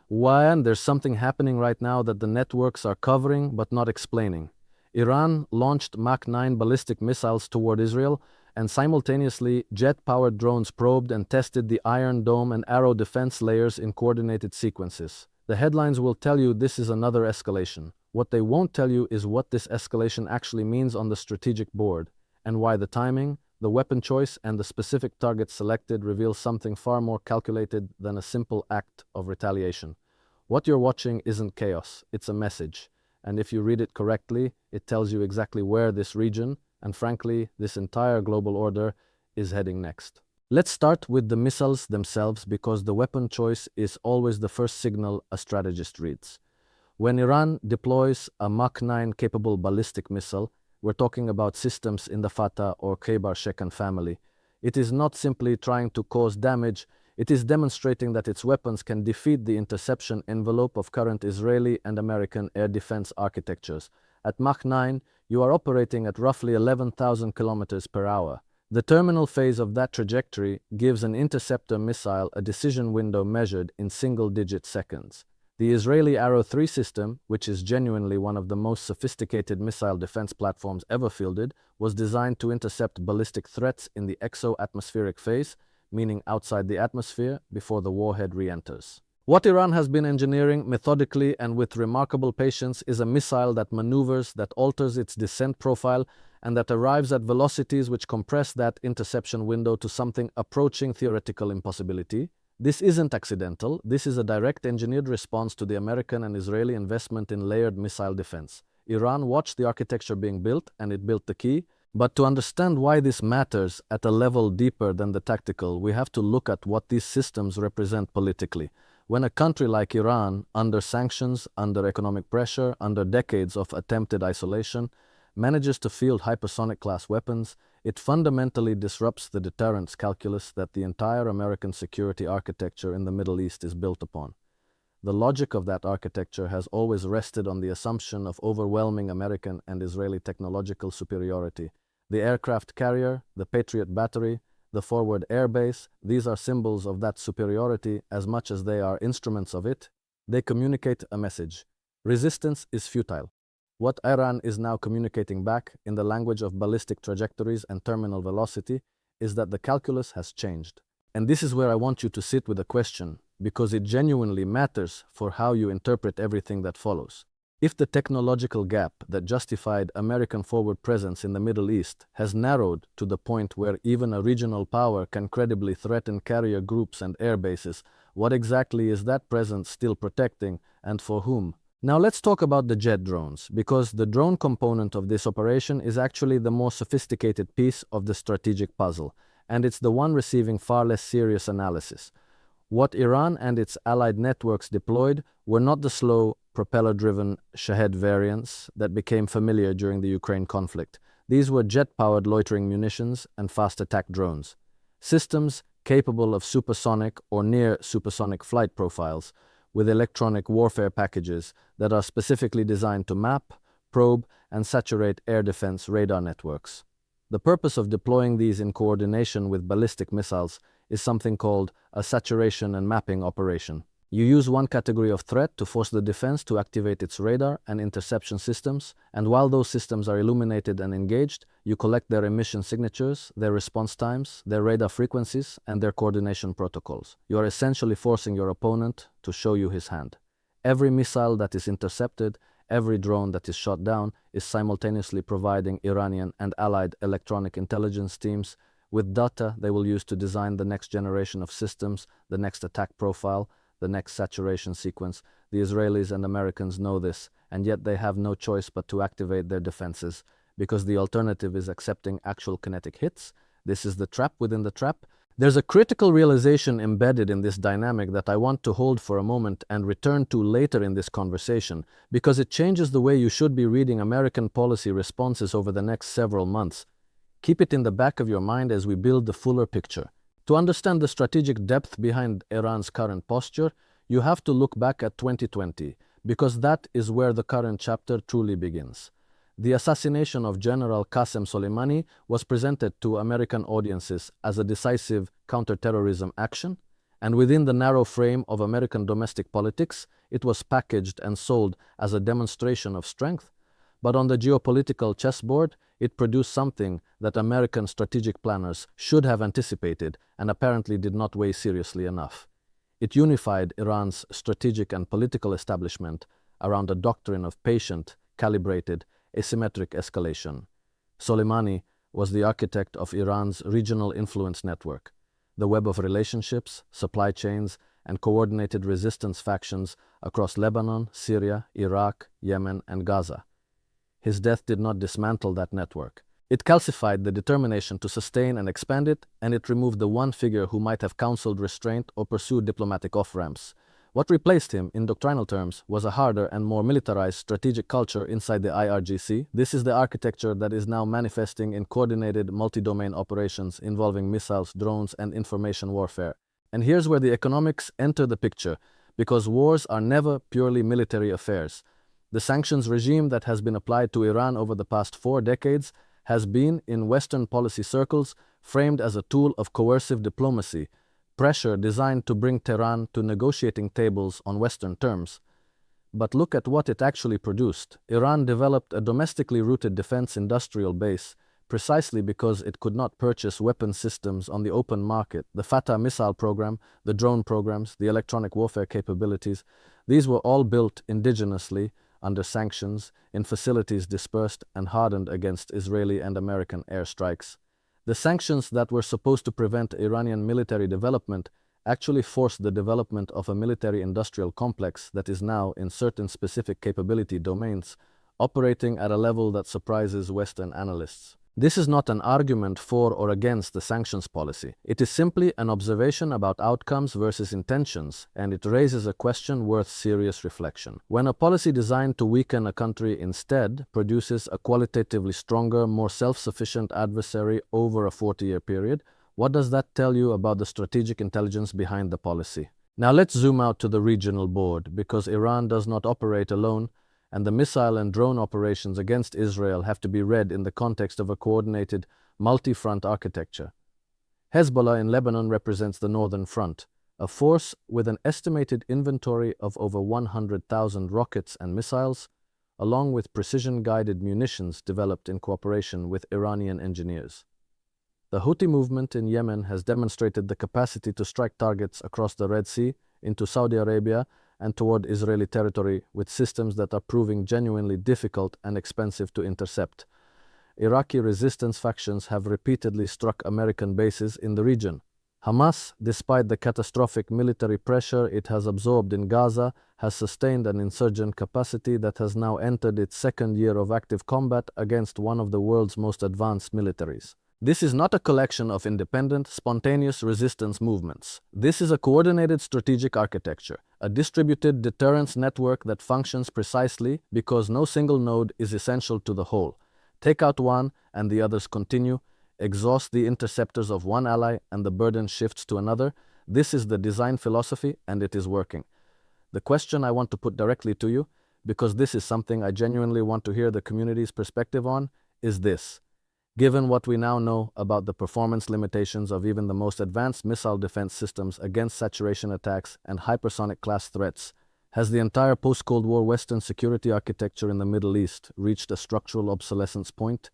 One, there's something happening right now that the networks are covering but not explaining. Iran launched Mach-9 ballistic missiles toward Israel, and simultaneously, jet-powered drones probed and tested the Iron Dome and Arrow defense layers in coordinated sequences. The headlines will tell you this is another escalation. What they won't tell you is what this escalation actually means on the strategic board, and why the timing, the weapon choice, and the specific target selected reveal something far more calculated than a simple act of retaliation. What you're watching isn't chaos, it's a message. And if you read it correctly, it tells you exactly where this region, and frankly, this entire global order, is heading next. Let's start with the missiles themselves because the weapon choice is always the first signal a strategist reads. When Iran deploys a Mach-9 capable ballistic missile, we're talking about systems in the Fatah or Khaybar-Shekan family. It is not simply trying to cause damage, it is demonstrating that its weapons can defeat the interception envelope of current Israeli and American air defense architectures. At Mach 9, you are operating at roughly 11,000 kilometers per hour. The terminal phase of that trajectory gives an interceptor missile a decision window measured in single-digit seconds. The Israeli Arrow 3 system, which is genuinely one of the most sophisticated missile defense platforms ever fielded, was designed to intercept ballistic threats in the exo-atmospheric phase, meaning outside the atmosphere, before the warhead re-enters. What Iran has been engineering methodically and with remarkable patience is a missile that maneuvers, that alters its descent profile, and that arrives at velocities which compress that interception window to something approaching theoretical impossibility. This isn't accidental, this is a direct engineered response to the American and Israeli investment in layered missile defense. Iran watched the architecture being built, and it built the key. But to understand why this matters at a level deeper than the tactical, we have to look at what these systems represent politically. When a country like Iran, under sanctions, under economic pressure, under decades of attempted isolation, manages to field hypersonic-class weapons, it fundamentally disrupts the deterrence calculus that the entire American security architecture in the Middle East is built upon. The logic of that architecture has always rested on the assumption of overwhelming American and Israeli technological superiority. The aircraft carrier, the Patriot battery, the forward air base, these are symbols of that superiority as much as they are instruments of it. They communicate a message. Resistance is futile. What Iran is now communicating back in the language of ballistic trajectories and terminal velocity is that the calculus has changed. And this is where I want you to sit with a question, because it genuinely matters for how you interpret everything that follows. If the technological gap that justified American forward presence in the Middle East has narrowed to the point where even a regional power can credibly threaten carrier groups and air bases, what exactly is that presence still protecting, and for whom? Now let's talk about the jet drones, because the drone component of this operation is actually the more sophisticated piece of the strategic puzzle, and it's the one receiving far less serious analysis. What Iran and its allied networks deployed were not the slow, propeller-driven Shahed variants that became familiar during the Ukraine conflict. These were jet-powered loitering munitions and fast-attack drones. Systems capable of supersonic or near-supersonic flight profiles, with electronic warfare packages that are specifically designed to map, probe, and saturate air defense radar networks. The purpose of deploying these in coordination with ballistic missiles is something called a saturation and mapping operation. You use one category of threat to force the defense to activate its radar and interception systems, and while those systems are illuminated and engaged, you collect their emission signatures, their response times, their radar frequencies, and their coordination protocols. You are essentially forcing your opponent to show you his hand. Every missile that is intercepted, every drone that is shot down, is simultaneously providing Iranian and allied electronic intelligence teams with data they will use to design the next generation of systems, the next attack profile, the next saturation sequence. The Israelis and Americans know this, and yet they have no choice but to activate their defenses, because the alternative is accepting actual kinetic hits. This is the trap within the trap. There's a critical realization embedded in this dynamic that I want to hold for a moment and return to later in this conversation, because it changes the way you should be reading American policy responses over the next several months. Keep it in the back of your mind as we build the fuller picture. To understand the strategic depth behind Iran's current posture, you have to look back at 2020, because that is where the current chapter truly begins. The assassination of General Qasem Soleimani was presented to American audiences as a decisive counterterrorism action, And within the narrow frame of American domestic politics, it was packaged and sold as a demonstration of strength. But on the geopolitical chessboard, it produced something that American strategic planners should have anticipated and apparently did not weigh seriously enough. It unified Iran's strategic and political establishment around a doctrine of patient, calibrated, asymmetric escalation. Soleimani was the architect of Iran's regional influence network, the web of relationships, supply chains, and coordinated resistance factions across Lebanon, Syria, Iraq, Yemen, and Gaza. His death did not dismantle that network. It calcified the determination to sustain and expand it, and it removed the one figure who might have counseled restraint or pursued diplomatic off-ramps. What replaced him, in doctrinal terms, was a harder and more militarized strategic culture inside the IRGC. This is the architecture that is now manifesting in coordinated multi-domain operations involving missiles, drones, and information warfare. And here's where the economics enter the picture, because wars are never purely military affairs. The sanctions regime that has been applied to Iran over the past 4 decades has been, in Western policy circles, framed as a tool of coercive diplomacy, pressure designed to bring Tehran to negotiating tables on Western terms. But look at what it actually produced. Iran developed a domestically rooted defense industrial base, precisely because it could not purchase weapon systems on the open market. The Fatah missile program, the drone programs, the electronic warfare capabilities, these were all built indigenously, under sanctions, in facilities dispersed and hardened against Israeli and American airstrikes. The sanctions that were supposed to prevent Iranian military development actually forced the development of a military-industrial complex that is now, in certain specific capability domains, operating at a level that surprises Western analysts. This is not an argument for or against the sanctions policy. It is simply an observation about outcomes versus intentions, and it raises a question worth serious reflection. When a policy designed to weaken a country instead produces a qualitatively stronger, more self-sufficient adversary over a 40-year period, what does that tell you about the strategic intelligence behind the policy? Now let's zoom out to the regional board, because Iran does not operate alone, and the missile and drone operations against Israel have to be read in the context of a coordinated, multi-front architecture. Hezbollah in Lebanon represents the northern front, a force with an estimated inventory of over 100,000 rockets and missiles, along with precision-guided munitions developed in cooperation with Iranian engineers. The Houthi movement in Yemen has demonstrated the capacity to strike targets across the Red Sea, into Saudi Arabia, and toward Israeli territory with systems that are proving genuinely difficult and expensive to intercept. Iraqi resistance factions have repeatedly struck American bases in the region. Hamas, despite the catastrophic military pressure it has absorbed in Gaza, has sustained an insurgent capacity that has now entered its second year of active combat against one of the world's most advanced militaries. This is not a collection of independent, spontaneous resistance movements. This is a coordinated strategic architecture, a distributed deterrence network that functions precisely because no single node is essential to the whole. Take out one and the others continue, exhaust the interceptors of one ally and the burden shifts to another. This is the design philosophy and it is working. The question I want to put directly to you, because this is something I genuinely want to hear the community's perspective on, is this. Given what we now know about the performance limitations of even the most advanced missile defense systems against saturation attacks and hypersonic class threats, has the entire post-Cold War Western security architecture in the Middle East reached a structural obsolescence point?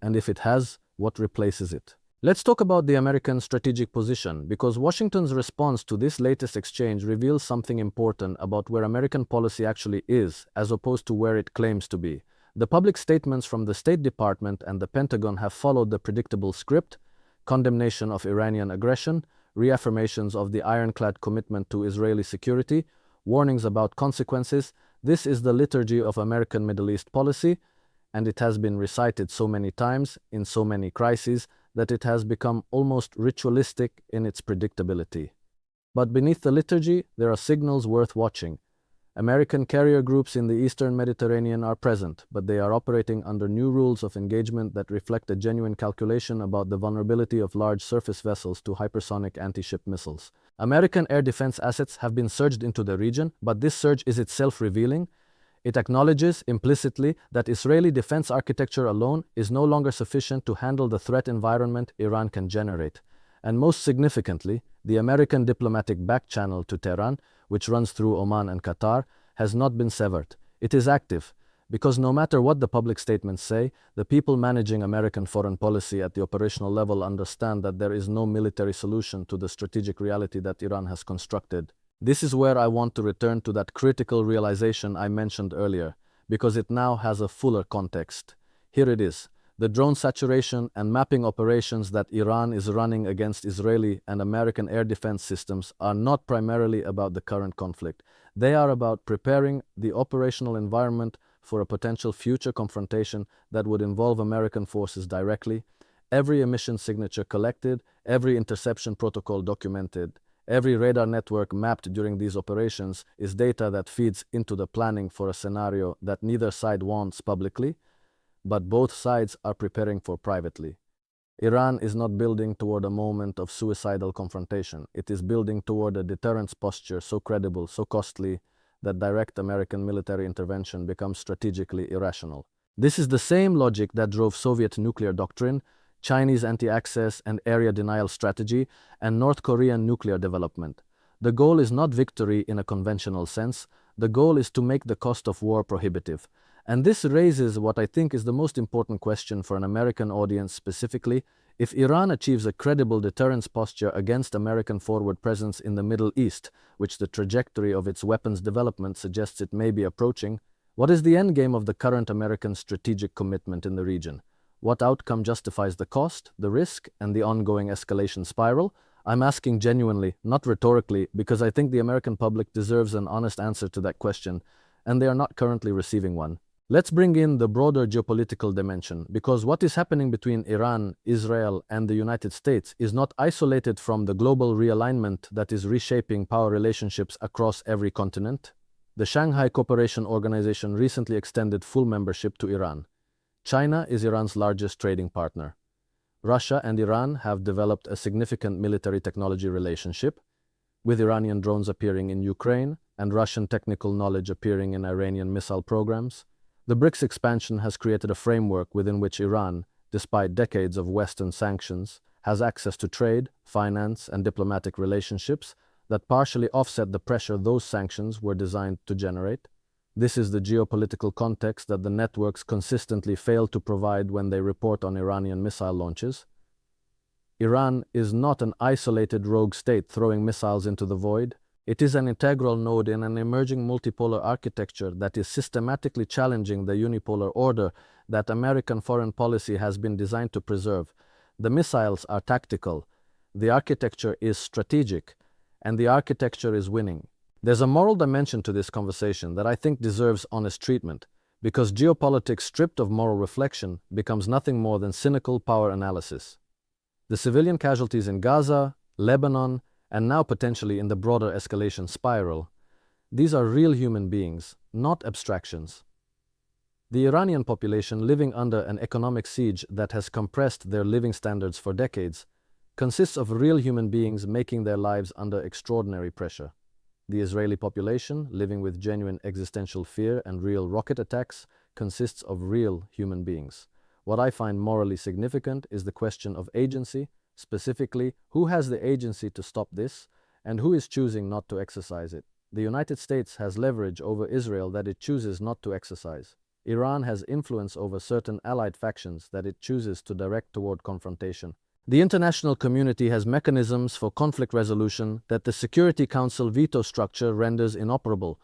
And if it has, what replaces it? Let's talk about the American strategic position, because Washington's response to this latest exchange reveals something important about where American policy actually is, as opposed to where it claims to be. The public statements from the State Department and the Pentagon have followed the predictable script: condemnation of Iranian aggression, reaffirmations of the ironclad commitment to Israeli security, warnings about consequences. This is the liturgy of American Middle East policy, and it has been recited so many times in so many crises that it has become almost ritualistic in its predictability. But beneath the liturgy, there are signals worth watching. American carrier groups in the Eastern Mediterranean are present, but they are operating under new rules of engagement that reflect a genuine calculation about the vulnerability of large surface vessels to hypersonic anti-ship missiles. American air defense assets have been surged into the region, but this surge is itself revealing. It acknowledges implicitly that Israeli defense architecture alone is no longer sufficient to handle the threat environment Iran can generate. And most significantly, the American diplomatic back channel to Tehran, which runs through Oman and Qatar, has not been severed. It is active, because no matter what the public statements say, the people managing American foreign policy at the operational level understand that there is no military solution to the strategic reality that Iran has constructed. This is where I want to return to that critical realization I mentioned earlier, because it now has a fuller context. Here it is. The drone saturation and mapping operations that Iran is running against Israeli and American air defense systems are not primarily about the current conflict. They are about preparing the operational environment for a potential future confrontation that would involve American forces directly, every emission signature collected, every interception protocol documented. Every radar network mapped during these operations is data that feeds into the planning for a scenario that neither side wants publicly, but both sides are preparing for privately. Iran is not building toward a moment of suicidal confrontation. It is building toward a deterrence posture so credible, so costly, that direct American military intervention becomes strategically irrational. This is the same logic that drove Soviet nuclear doctrine, Chinese anti-access and area denial strategy, and North Korean nuclear development. The goal is not victory in a conventional sense. The goal is to make the cost of war prohibitive. And this raises what I think is the most important question for an American audience specifically. If Iran achieves a credible deterrence posture against American forward presence in the Middle East, which the trajectory of its weapons development suggests it may be approaching, what is the endgame of the current American strategic commitment in the region? What outcome justifies the cost, the risk, and the ongoing escalation spiral? I'm asking genuinely, not rhetorically, because I think the American public deserves an honest answer to that question, and they are not currently receiving one. Let's bring in the broader geopolitical dimension, because what is happening between Iran, Israel, and the United States is not isolated from the global realignment that is reshaping power relationships across every continent. The Shanghai Cooperation Organization recently extended full membership to Iran. China is Iran's largest trading partner. Russia and Iran have developed a significant military technology relationship, with Iranian drones appearing in Ukraine and Russian technical knowledge appearing in Iranian missile programs. The BRICS expansion has created a framework within which Iran, despite decades of Western sanctions, has access to trade, finance, and diplomatic relationships that partially offset the pressure those sanctions were designed to generate. This is the geopolitical context that the networks consistently fail to provide when they report on Iranian missile launches. Iran is not an isolated rogue state throwing missiles into the void. It is an integral node in an emerging multipolar architecture that is systematically challenging the unipolar order that American foreign policy has been designed to preserve. The missiles are tactical, the architecture is strategic, and the architecture is winning. There's a moral dimension to this conversation that I think deserves honest treatment, because geopolitics stripped of moral reflection becomes nothing more than cynical power analysis. The civilian casualties in Gaza, Lebanon, and now potentially in the broader escalation spiral, these are real human beings, not abstractions. The Iranian population, living under an economic siege that has compressed their living standards for decades, consists of real human beings making their lives under extraordinary pressure. The Israeli population, living with genuine existential fear and real rocket attacks, consists of real human beings. What I find morally significant is the question of agency. Specifically, who has the agency to stop this, and who is choosing not to exercise it? The United States has leverage over Israel that it chooses not to exercise. Iran has influence over certain allied factions that it chooses to direct toward confrontation. The international community has mechanisms for conflict resolution that the Security Council veto structure renders inoperable.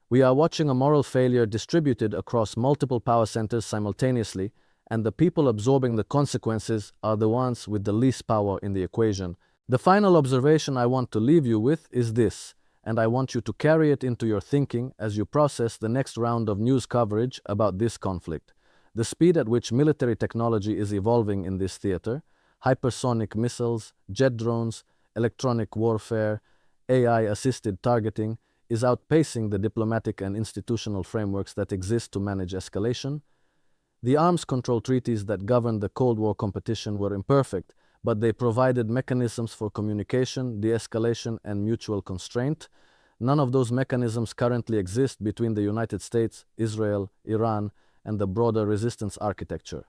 We are watching a moral failure distributed across multiple power centers simultaneously, and the people absorbing the consequences are the ones with the least power in the equation. The final observation I want to leave you with is this, and I want you to carry it into your thinking as you process the next round of news coverage about this conflict. The speed at which military technology is evolving in this theater, hypersonic missiles, jet drones, electronic warfare, AI-assisted targeting, is outpacing the diplomatic and institutional frameworks that exist to manage escalation. The arms control treaties that governed the Cold War competition were imperfect, but they provided mechanisms for communication, de-escalation, and mutual constraint. None of those mechanisms currently exist between the United States, Israel, Iran, and the broader resistance architecture.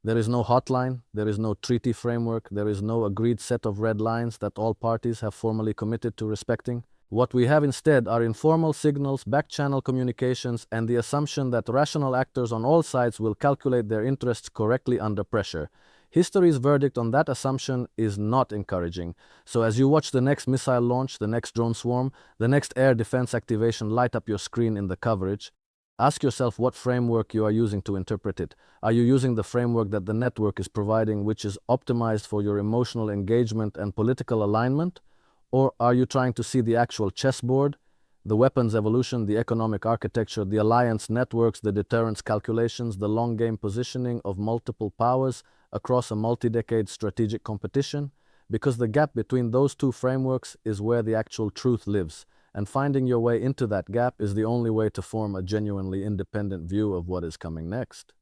There is no hotline, there is no treaty framework, there is no agreed set of red lines that all parties have formally committed to respecting. What we have instead are informal signals, back-channel communications, and the assumption that rational actors on all sides will calculate their interests correctly under pressure. History's verdict on that assumption is not encouraging. So as you watch the next missile launch, the next drone swarm, the next air defense activation light up your screen in the coverage, ask yourself what framework you are using to interpret it. Are you using the framework that the network is providing, which is optimized for your emotional engagement and political alignment? Or are you trying to see the actual chessboard, the weapons evolution, the economic architecture, the alliance networks, the deterrence calculations, the long-game positioning of multiple powers across a multi-decade strategic competition? Because the gap between those two frameworks is where the actual truth lives, and finding your way into that gap is the only way to form a genuinely independent view of what is coming next.